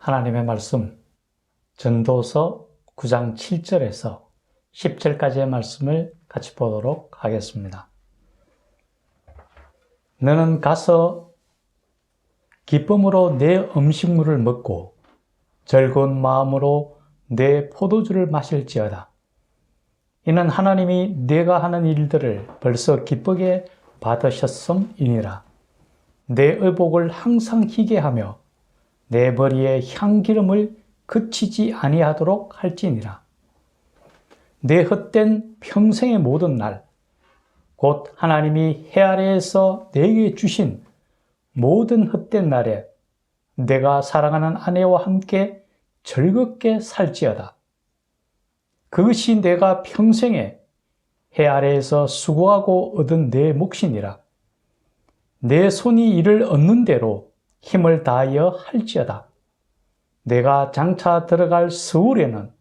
하나님의 말씀 전도서 9장 7절에서 10절까지의 말씀을 같이 보도록 하겠습니다. 너는 가서 기쁨으로 내 음식물을 먹고 즐거운 마음으로 내 포도주를 마실지어다. 이는 하나님이 네가 하는 일들을 벌써 기쁘게 받으셨음이니라. 내 의복을 항상 희게 하며 내 머리에 향기름을 그치지 아니하도록 할지니라. 내 헛된 평생의 모든 날, 곧 하나님이 해 아래에서 내게 주신 모든 헛된 날에 내가 사랑하는 아내와 함께 즐겁게 살지어다. 그것이 내가 평생에 해 아래에서 수고하고 얻은 내 몫이니라. 내 손이 이를 얻는 대로 힘을 다하여 할지어다. 내가 장차 들어갈 서울에는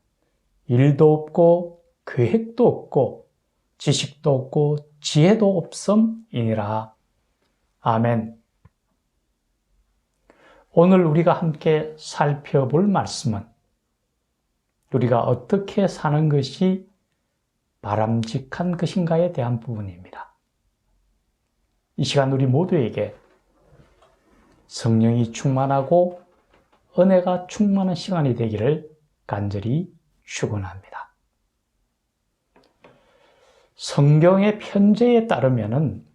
일도 없고 계획도 없고 지식도 없고 지혜도 없음이니라. 아멘. 오늘 우리가 함께 살펴볼 말씀은 우리가 어떻게 사는 것이 바람직한 것인가에 대한 부분입니다. 이 시간 우리 모두에게 성령이 충만하고 은혜가 충만한 시간이 되기를 간절히 축원합니다. 성경의 편제에 따르면은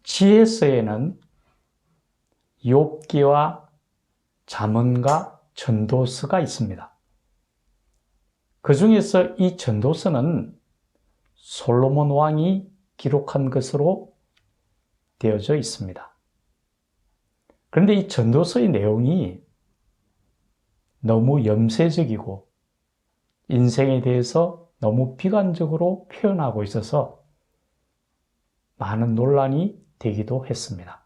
지혜서에는 욥기와 잠언과 전도서가 있습니다. 그 중에서 이 전도서는 솔로몬 왕이 기록한 것으로 되어져 있습니다. 그런데 이 전도서의 내용이 너무 염세적이고 인생에 대해서 너무 비관적으로 표현하고 있어서 많은 논란이 되기도 했습니다.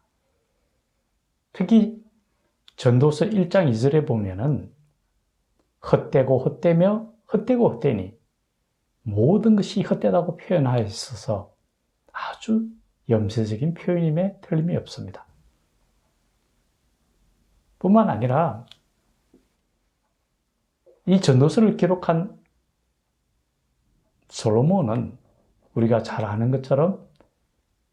특히 전도서 1장 2절에 보면은 헛되고 헛되며 헛되고 헛되니 모든 것이 헛되다고 표현하여 있어서 아주 염세적인 표현임에 틀림이 없습니다. 뿐만 아니라 이 전도서를 기록한 솔로몬은 우리가 잘 아는 것처럼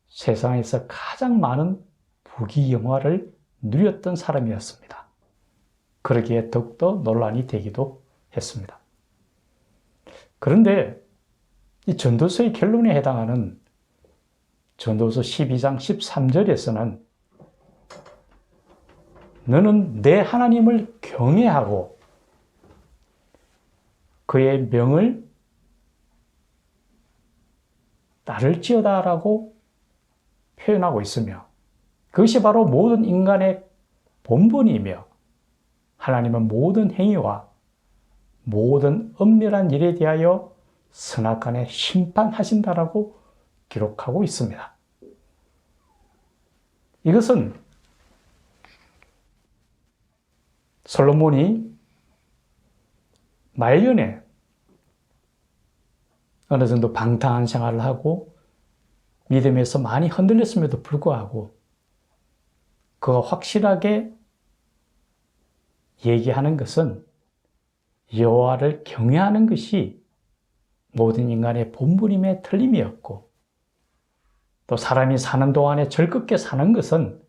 세상에서 가장 많은 부귀 영화를 누렸던 사람이었습니다. 그러기에 더욱더 논란이 되기도 했습니다. 그런데 이 전도서의 결론에 해당하는 전도서 12장 13절에서는 너는 내 하나님을 경외하고 그의 명을 따를지어다 라고 표현하고 있으며 그것이 바로 모든 인간의 본분이며 하나님은 모든 행위와 모든 엄밀한 일에 대하여 선악간에 심판하신다라고 기록하고 있습니다. 이것은 솔로몬이 말년에 어느 정도 방탕한 생활을 하고 믿음에서 많이 흔들렸음에도 불구하고 그가 확실하게 얘기하는 것은 여호와를 경외하는 것이 모든 인간의 본분임에 틀림이 없고 또 사람이 사는 동안에 즐겁게 사는 것은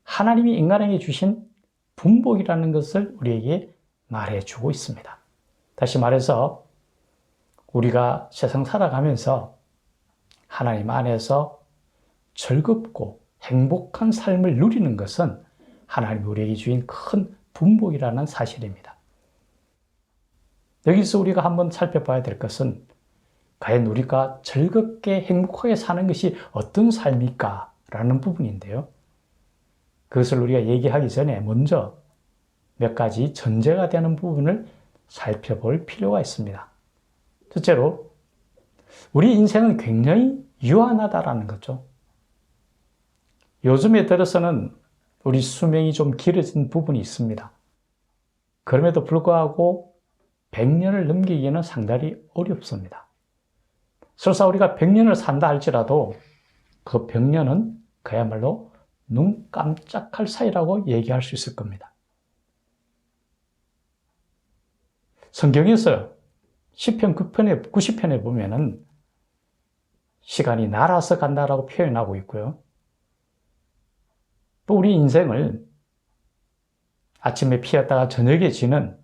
하나님이 인간에게 주신 분복이라는 것을 우리에게 말해주고 있습니다. 다시 말해서 우리가 세상 살아가면서 하나님 안에서 즐겁고 행복한 삶을 누리는 것은 하나님이 우리에게 주신 큰 분복이라는 사실입니다. 여기서 우리가 한번 살펴봐야 될 것은 과연 우리가 즐겁게 행복하게 사는 것이 어떤 삶일까? 라는 부분인데요. 그것을 우리가 얘기하기 전에 먼저 몇 가지 전제가 되는 부분을 살펴볼 필요가 있습니다. 첫째로 우리 인생은 굉장히 유한하다라는 거죠. 요즘에 들어서는 우리 수명이 좀 길어진 부분이 있습니다. 그럼에도 불구하고 100년을 넘기기는 상당히 어렵습니다. 설사 우리가 100년을 산다 할지라도 그 100년은 그야말로 눈 깜짝할 사이라고 얘기할 수 있을 겁니다. 성경에서 시편 9편에, 90편에 보면은 시간이 날아서 간다라고 표현하고 있고요. 또 우리 인생을 아침에 피었다가 저녁에 지는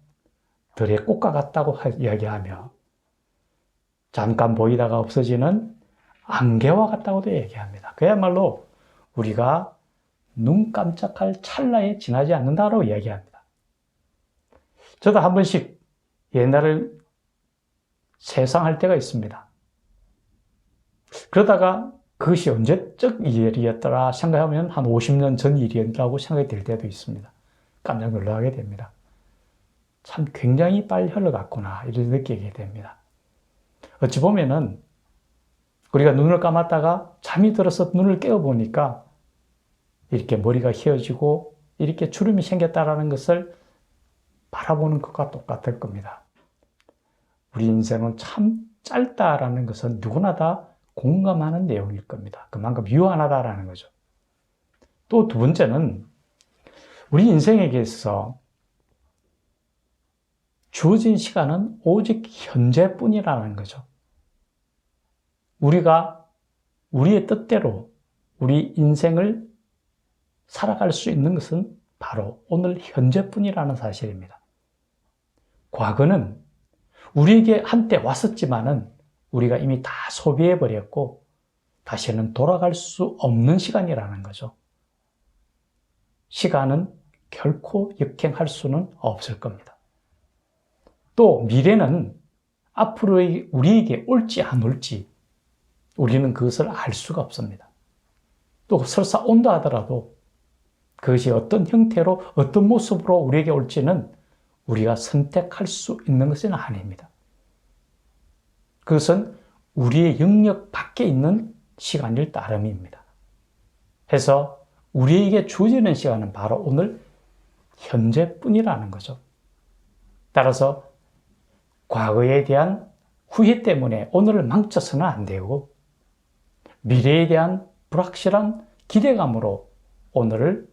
들의 꽃과 같다고 이야기하며 잠깐 보이다가 없어지는 안개와 같다고도 얘기합니다. 그야말로 우리가 눈 깜짝할 찰나에 지나지 않는다고 이야기합니다. 저도 한 번씩 옛날을 세상할 때가 있습니다. 그러다가 그것이 언제적 일이었더라 생각하면 한 50년 전 일이었다고 생각이 들 때도 있습니다. 깜짝 놀라게 됩니다. 참 굉장히 빨리 흘러갔구나 이렇게 느끼게 됩니다. 어찌 보면은 우리가 눈을 감았다가 잠이 들어서 눈을 깨어보니까 이렇게 머리가 휘어지고 이렇게 주름이 생겼다는 것을 바라보는 것과 똑같을 겁니다. 우리 인생은 참 짧다라는 것은 누구나 다 공감하는 내용일 겁니다. 그만큼 유한하다라는 거죠. 또 두 번째는 우리 인생에게 있어서 주어진 시간은 오직 현재뿐이라는 거죠. 우리가 우리의 뜻대로 우리 인생을 살아갈 수 있는 것은 바로 오늘 현재뿐이라는 사실입니다. 과거는 우리에게 한때 왔었지만은 우리가 이미 다 소비해버렸고 다시는 돌아갈 수 없는 시간이라는 거죠. 시간은 결코 역행할 수는 없을 겁니다. 또 미래는 앞으로 우리에게 올지 안 올지 우리는 그것을 알 수가 없습니다. 또 설사 온다 하더라도 그것이 어떤 형태로 어떤 모습으로 우리에게 올지는 우리가 선택할 수 있는 것은 아닙니다. 그것은 우리의 영역 밖에 있는 시간일 따름입니다. 해서 우리에게 주어지는 시간은 바로 오늘 현재뿐이라는 거죠. 따라서 과거에 대한 후회 때문에 오늘을 망쳐서는 안 되고 미래에 대한 불확실한 기대감으로 오늘을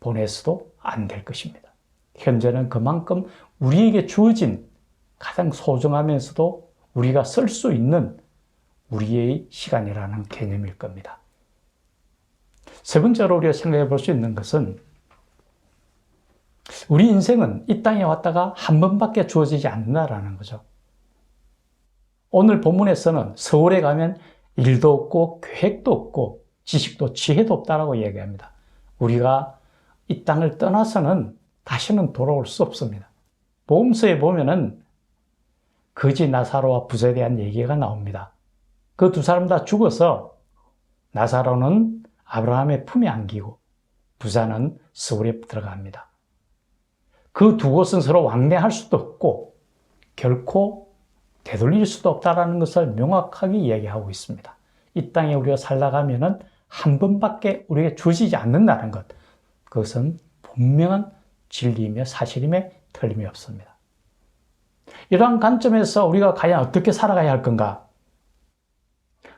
보내서도 안 될 것입니다. 현재는 그만큼 우리에게 주어진 가장 소중하면서도 우리가 쓸 수 있는 우리의 시간이라는 개념일 겁니다. 세 번째로 우리가 생각해 볼 수 있는 것은 우리 인생은 이 땅에 왔다가 한 번밖에 주어지지 않는다라는 거죠. 오늘 본문에서는 서울에 가면 일도 없고 계획도 없고 지식도 지혜도 없다라고 얘기합니다. 우리가 이 땅을 떠나서는 다시는 돌아올 수 없습니다. 복음서에 보면은 거지 나사로와 부자에 대한 얘기가 나옵니다. 그 두 사람 다 죽어서 나사로는 아브라함의 품에 안기고 부자는 서울에 들어갑니다. 그 두 곳은 서로 왕래할 수도 없고 결코 되돌릴 수도 없다는 것을 명확하게 이야기하고 있습니다. 이 땅에 우리가 살다가면은 한 번밖에 우리에게 주어지지 않는다는 것, 그것은 분명한 진리이며 사실임에 틀림이 없습니다. 이러한 관점에서 우리가 과연 어떻게 살아가야 할 건가?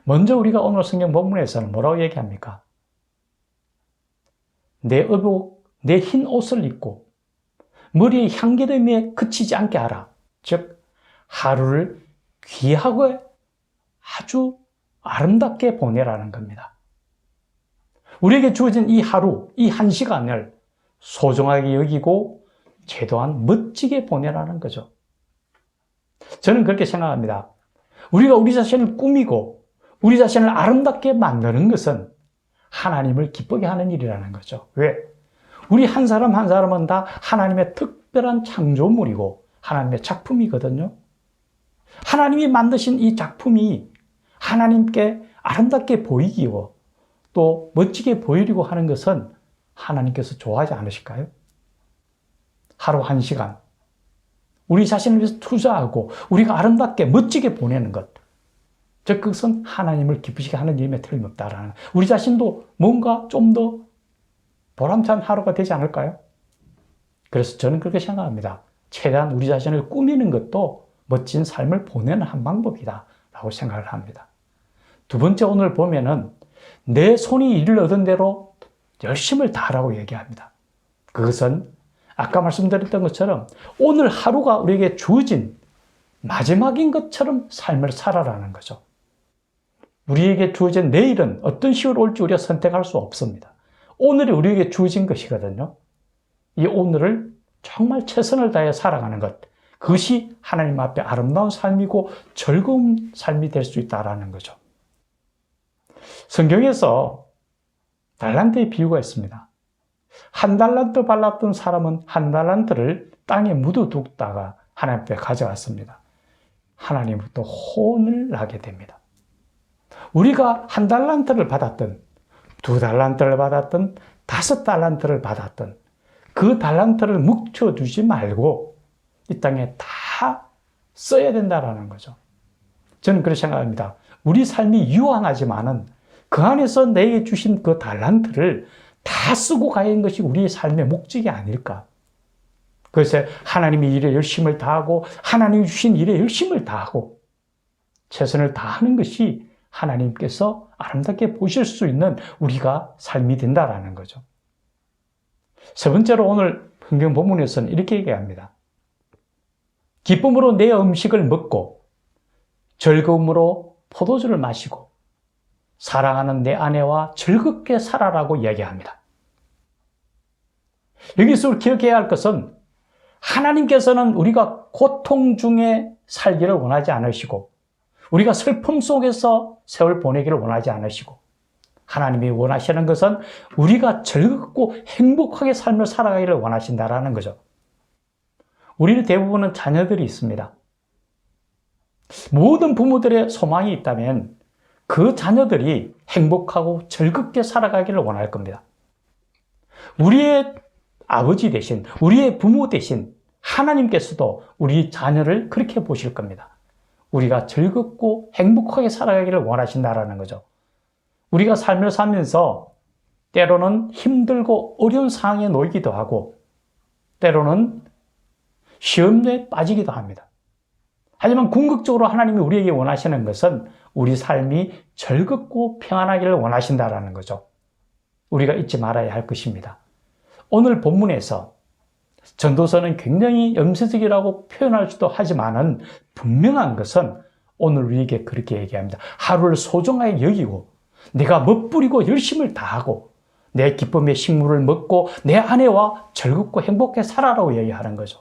먼저 우리가 오늘 성경 본문에서는 뭐라고 얘기합니까? 내 의복, 내 흰 옷을 입고 머리의 향기름에 그치지 않게 하라. 즉 하루를 귀하고 아주 아름답게 보내라는 겁니다. 우리에게 주어진 이 하루, 이 한 시간을 소중하게 여기고 최대한 멋지게 보내라는 거죠. 저는 그렇게 생각합니다. 우리가 우리 자신을 꾸미고 우리 자신을 아름답게 만드는 것은 하나님을 기쁘게 하는 일이라는 거죠. 왜? 우리 한 사람 한 사람은 다 하나님의 특별한 창조물이고 하나님의 작품이거든요. 하나님이 만드신 이 작품이 하나님께 아름답게 보이기고 또 멋지게 보이려고 하는 것은 하나님께서 좋아하지 않으실까요? 하루 한 시간 우리 자신을 위해서 투자하고 우리가 아름답게 멋지게 보내는 것, 즉 그것은 하나님을 기쁘시게 하는 일임에 틀림없다라는, 우리 자신도 뭔가 좀 더 보람찬 하루가 되지 않을까요? 그래서 저는 그렇게 생각합니다. 최대한 우리 자신을 꾸미는 것도 멋진 삶을 보내는 한 방법이다 라고 생각을 합니다. 두 번째, 오늘 보면은 내 손이 일을 얻은 대로 열심을 다하라고 얘기합니다. 그것은 아까 말씀드렸던 것처럼 오늘 하루가 우리에게 주어진 마지막인 것처럼 삶을 살아라는 거죠. 우리에게 주어진 내일은 어떤 시간 올지 우리가 선택할 수 없습니다. 오늘이 우리에게 주어진 것이거든요. 이 오늘을 정말 최선을 다해 살아가는 것, 그것이 하나님 앞에 아름다운 삶이고 즐거운 삶이 될 수 있다는 거죠. 성경에서 달란트의 비유가 있습니다. 한 달란트 발랐던 사람은 한 달란트를 땅에 묻어두다가 하나님 앞에 가져왔습니다. 하나님부터 혼을 나게 됩니다. 우리가 한 달란트를 받았던, 두 달란트를 받았던, 5달란트를 받았던 그 달란트를 묵혀두지 말고 이 땅에 다 써야 된다는 거죠. 저는 그렇게 생각합니다. 우리 삶이 유한하지만은 그 안에서 내게 주신 그 달란트를 다 쓰고 가는 것이 우리의 삶의 목적이 아닐까. 그래서 하나님이 일에 열심을 다하고 하나님이 주신 일에 열심을 다하고 최선을 다하는 것이 하나님께서 아름답게 보실 수 있는 우리가 삶이 된다라는 거죠. 세 번째로 오늘 성경 본문에서는 이렇게 얘기합니다. 기쁨으로 내 음식을 먹고 즐거움으로 포도주를 마시고 사랑하는 내 아내와 즐겁게 살아라고 이야기합니다. 여기서 기억해야 할 것은 하나님께서는 우리가 고통 중에 살기를 원하지 않으시고 우리가 슬픔 속에서 세월 보내기를 원하지 않으시고 하나님이 원하시는 것은 우리가 즐겁고 행복하게 삶을 살아가기를 원하신다라는 거죠. 우리 대부분은 자녀들이 있습니다. 모든 부모들의 소망이 있다면 그 자녀들이 행복하고 즐겁게 살아가기를 원할 겁니다. 우리의 아버지 대신, 우리의 부모 대신 하나님께서도 우리 자녀를 그렇게 보실 겁니다. 우리가 즐겁고 행복하게 살아가기를 원하신다라는 거죠. 우리가 삶을 살면서 때로는 힘들고 어려운 상황에 놓이기도 하고 때로는 시험에 빠지기도 합니다. 하지만 궁극적으로 하나님이 우리에게 원하시는 것은 우리 삶이 즐겁고 평안하기를 원하신다라는 거죠. 우리가 잊지 말아야 할 것입니다. 오늘 본문에서 전도서는 굉장히 염세적이라고 표현할 수도 하지만은 분명한 것은 오늘 우리에게 그렇게 얘기합니다. 하루를 소중하게 여기고 내가 멋부리고 열심을 다하고 내 기쁨의 식물을 먹고 내 아내와 즐겁고 행복하게 살아라고 얘기하는 거죠.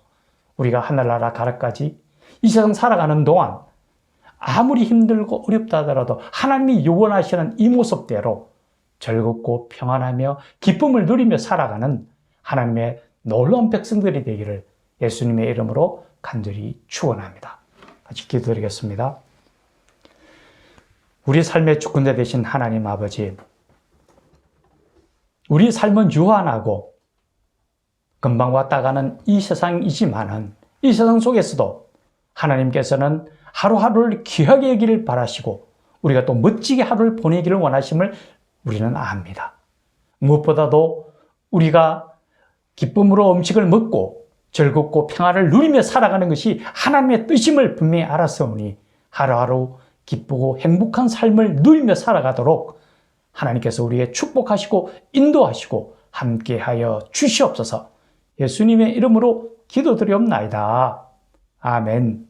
우리가 하늘나라 가라까지 이 세상 살아가는 동안 아무리 힘들고 어렵다 하더라도 하나님이 요원하시는 이 모습대로 즐겁고 평안하며 기쁨을 누리며 살아가는 하나님의 놀라운 백성들이 되기를 예수님의 이름으로 간절히 축원합니다. 같이 기도드리겠습니다. 우리 삶의 주권자 되신 하나님 아버지, 우리 삶은 유한하고 금방 왔다 가는 이 세상이지만은 이 세상 속에서도 하나님께서는 하루하루를 귀하게 여기를 바라시고 우리가 또 멋지게 하루를 보내기를 원하심을 우리는 압니다. 무엇보다도 우리가 기쁨으로 음식을 먹고 즐겁고 평안을 누리며 살아가는 것이 하나님의 뜻임을 분명히 알았으니 하루하루 기쁘고 행복한 삶을 누리며 살아가도록 하나님께서 우리에게 축복하시고 인도하시고 함께하여 주시옵소서. 예수님의 이름으로 기도드리옵나이다. 아멘.